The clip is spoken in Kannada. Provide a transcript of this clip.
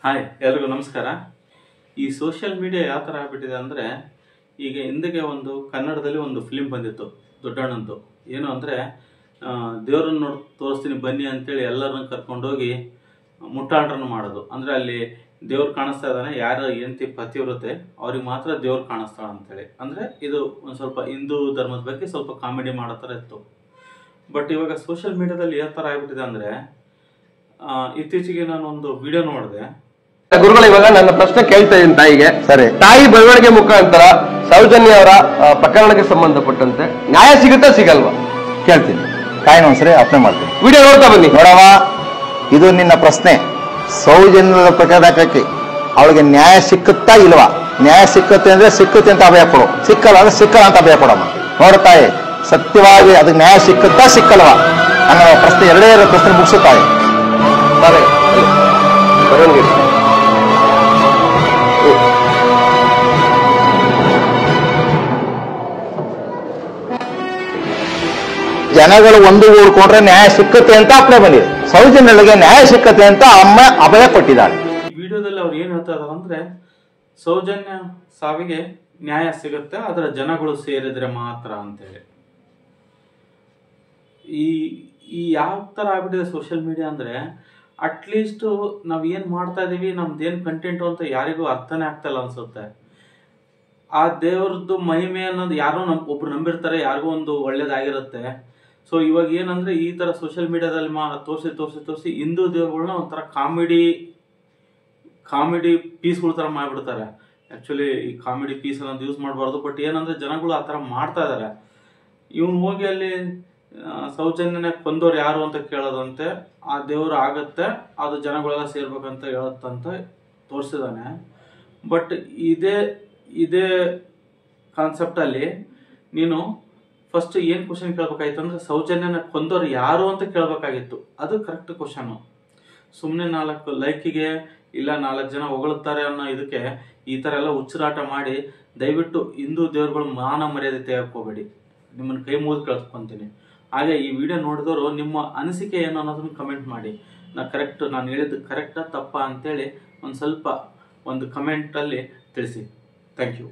ಹಾಯ್ ಎಲ್ರಿಗೂ ನಮಸ್ಕಾರ. ಈ ಸೋಷಿಯಲ್ ಮೀಡಿಯಾ ಯಾವ ಥರ ಆಗ್ಬಿಟ್ಟಿದೆ ಅಂದರೆ, ಈಗ ಹಿಂದೆಗೆ ಒಂದು ಕನ್ನಡದಲ್ಲಿ ಒಂದು ಫಿಲ್ಮ್ ಬಂದಿತ್ತು ದೊಡ್ಡಣ್ಣಂದು. ಏನು ಅಂದರೆ, ದೇವ್ರನ್ನ ನೋಡಿ ತೋರಿಸ್ತೀನಿ ಬನ್ನಿ ಅಂತೇಳಿ ಎಲ್ಲರನ್ನ ಕರ್ಕೊಂಡೋಗಿ ಮುಟ್ಟಾಡ್ರನ್ನು ಮಾಡೋದು. ಅಂದರೆ ಅಲ್ಲಿ ದೇವ್ರು ಕಾಣಿಸ್ತಾ ಇದ್ದಾನೆ, ಯಾರು ಹೆಂಡತಿ ಪತಿ ಇರುತ್ತೆ ಅವ್ರಿಗೆ ಮಾತ್ರ ದೇವ್ರು ಕಾಣಿಸ್ತಾಳೆ ಅಂತೇಳಿ. ಅಂದರೆ ಇದು ಒಂದು ಸ್ವಲ್ಪ ಹಿಂದೂ ಧರ್ಮದ ಬಗ್ಗೆ ಸ್ವಲ್ಪ ಕಾಮಿಡಿ ಮಾಡೋ ಥರ ಇತ್ತು. ಬಟ್ ಇವಾಗ ಸೋಷಿಯಲ್ ಮೀಡಿಯಾದಲ್ಲಿ ಯಾವ ಥರ ಆಗ್ಬಿಟ್ಟಿದೆ ಅಂದರೆ, ಇತ್ತೀಚೆಗೆ ನಾನು ಒಂದು ವಿಡಿಯೋ ನೋಡಿದೆ. ಗುರುಗಳು, ಇವಾಗ ನನ್ನ ಪ್ರಶ್ನೆ ಕೇಳ್ತಾ ಇದ್ದೀನಿ ತಾಯಿಗೆ. ಸರಿ, ತಾಯಿ ಬೆಳವಣಿಗೆ ಮುಖಾಂತರ ಸೌಜನ್ಯ ಅವರ ಪ್ರಕರಣಕ್ಕೆ ಸಂಬಂಧಪಟ್ಟಂತೆ ನ್ಯಾಯ ಸಿಗುತ್ತಾ ಸಿಗಲ್ವಾ ಕೇಳ್ತೀನಿ. ತಾಯಿನ ಒಂದ್ಸರಿ ಅಪ್ಲೈ ಮಾಡ್ತೀನಿ. ವಿಡಿಯೋ ನೋಡ್ತಾ ಬನ್ನಿ. ನೋಡವ, ಇದು ನಿನ್ನ ಪ್ರಶ್ನೆ. ಸೌಜನ್ಯದ ಪ್ರಕರಣಕ್ಕೆ ಅವಳಿಗೆ ನ್ಯಾಯ ಸಿಕ್ಕುತ್ತಾ ಇಲ್ವಾ? ನ್ಯಾಯ ಸಿಕ್ಕುತ್ತೆ ಅಂದ್ರೆ ಸಿಕ್ಕುತ್ತೆ ಅಂತ ಅಭಯ ಕೊಡು, ಸಿಕ್ಕಲ್ಲ ಅಂದ್ರೆ ಸಿಕ್ಕಲ್ಲ ಅಂತ ಅಭಯ ಕೊಡಮ್ಮ. ನೋಡ್ತಾಯಿ, ಸತ್ಯವಾಗಿ ಅದಕ್ಕೆ ನ್ಯಾಯ ಸಿಕ್ಕುತ್ತಾ ಸಿಕ್ಕಲ್ವಾ ಅನ್ನೋ ಪ್ರಶ್ನೆ, ಎರಡೇ ಪ್ರಶ್ನೆ ಮುಗಿಸುತ್ತಾಯಿ. ಜನಗಳು ಒಂದು ಊಡ್ಕೊಂಡ್ರೆ ನ್ಯಾಯ ಸಿಕ್ಕುತ್ತೆ ಅಂತ ಅಪ್ಲೈ ಬಂದಿದೆ. ಸೌಜನ್ಯಗಳಿಗೆ ನ್ಯಾಯ ಸಿಕ್ಕುತ್ತೆ ಅಂತ ಅಮ್ಮ ಅಭಯ ಕೊಟ್ಟಿದ್ದಾಳೆ. ಈ ವಿಡಿಯೋದಲ್ಲಿ ಅವ್ರು ಏನ್ ಹೇಳ್ತಾ ಇದಾರೆ ಅಂದ್ರೆ, ಸೌಜನ್ಯ ಸಾವಿಗೆ ನ್ಯಾಯ ಸಿಗುತ್ತೆ, ಅದರ ಜನಗಳು ಸೇರಿದ್ರೆ ಮಾತ್ರ ಅಂತೇಳಿ. ಈ ಯಾವ ತರ ಆಗ್ಬಿಟ್ಟಿದೆ ಸೋಷಿಯಲ್ ಮೀಡಿಯಾ ಅಂದ್ರೆ, ಅಟ್ಲೀಸ್ಟ್ ನಾವ್ ಏನ್ ಮಾಡ್ತಾ ಇದೀವಿ, ನಮ್ದೇನ್ ಕಂಟೆಂಟ್ ಅಂತ ಯಾರಿಗೂ ಅರ್ಥನೇ ಆಗ್ತಲ್ಲ ಅನ್ಸುತ್ತೆ. ಆ ದೇವ್ರದ್ದು ಮಹಿಮೆ ಅನ್ನೋದು ಯಾರೋ ಒಬ್ರು ನಂಬಿರ್ತಾರೆ, ಯಾರಿಗೂ ಒಂದು ಒಳ್ಳೇದಾಗಿರುತ್ತೆ. ಸೊ ಇವಾಗ ಏನಂದ್ರೆ, ಈ ತರ ಸೋಷಿಯಲ್ ಮೀಡಿಯಾದಲ್ಲಿ ತೋರಿಸಿ ಹಿಂದೂ ದೇವ್ರುಗಳನ್ನ ಒಂಥರ ಕಾಮಿಡಿ ಪೀಸ್ಗಳ ತರ ಮಾಡ್ಬಿಡ್ತಾರೆ. ಆಕ್ಚುಲಿ ಈ ಕಾಮಿಡಿ ಪೀಸ್ ಅನ್ನೋದು ಯೂಸ್ ಮಾಡಬಾರ್ದು. ಬಟ್ ಏನಂದ್ರೆ, ಜನಗಳು ಆ ತರ ಮಾಡ್ತಾ ಇದಾರೆ. ಇವನು ಹೋಗಿ ಅಲ್ಲಿ ಸೌಜನ್ಯನ ಕೊಂದವ್ರು ಯಾರು ಅಂತ ಕೇಳೋದಂತೆ, ಆ ದೇವ್ರು ಆಗತ್ತೆ, ಅದು ಜನಗಳೆಲ್ಲ ಸೇರ್ಬೇಕಂತ ಹೇಳತ್ತಂತ ತೋರಿಸಿದಾನೆ. ಬಟ್ ಇದೇ ಕಾನ್ಸೆಪ್ಟ್ ಅಲ್ಲಿ ನೀನು ಫಸ್ಟ್ ಏನ್ ಕ್ವಶನ್ ಕೇಳ್ಬೇಕಾಯ್ತು ಅಂದ್ರೆ, ಸೌಜನ್ಯನ ಕೊಂದವ್ರು ಯಾರು ಅಂತ ಕೇಳ್ಬೇಕಾಗಿತ್ತು. ಅದು ಕರೆಕ್ಟ್ ಕ್ವಶನ್. ಸುಮ್ಮನೆ 4 ಲೈಕಿಗೆ ಇಲ್ಲ 4 ಜನ ಹೊಗಳುತ್ತಾರೆ ಅನ್ನೋ ಇದಕ್ಕೆ ಈ ತರ ಎಲ್ಲ ಹುಚ್ಚರಾಟ ಮಾಡಿ, ದಯವಿಟ್ಟು ಹಿಂದೂ ದೇವ್ರುಗಳು ಮಾನ ಮರ್ಯಾದೆ ತೆಗೆದುಕೋಬೇಡಿ. ನಿಮ್ಮನ್ನ ಕೈ ಮುಗಿದು ಕೇಳ್ಕೊಂತೀನಿ. ಹಾಗೆ ಈ ವಿಡಿಯೋ ನೋಡಿದವರು ನಿಮ್ಮ ಅನಿಸಿಕೆ ಏನು ಅನ್ನೋದನ್ನ ಕಮೆಂಟ್ ಮಾಡಿ. ನಾನು ಹೇಳಿದ್ದು ಕರೆಕ್ಟಾ ತಪ್ಪಾ ಅಂತೇಳಿ ಒಂದು ಕಮೆಂಟ್ ಅಲ್ಲಿ ತಿಳಿಸಿ. Thank you.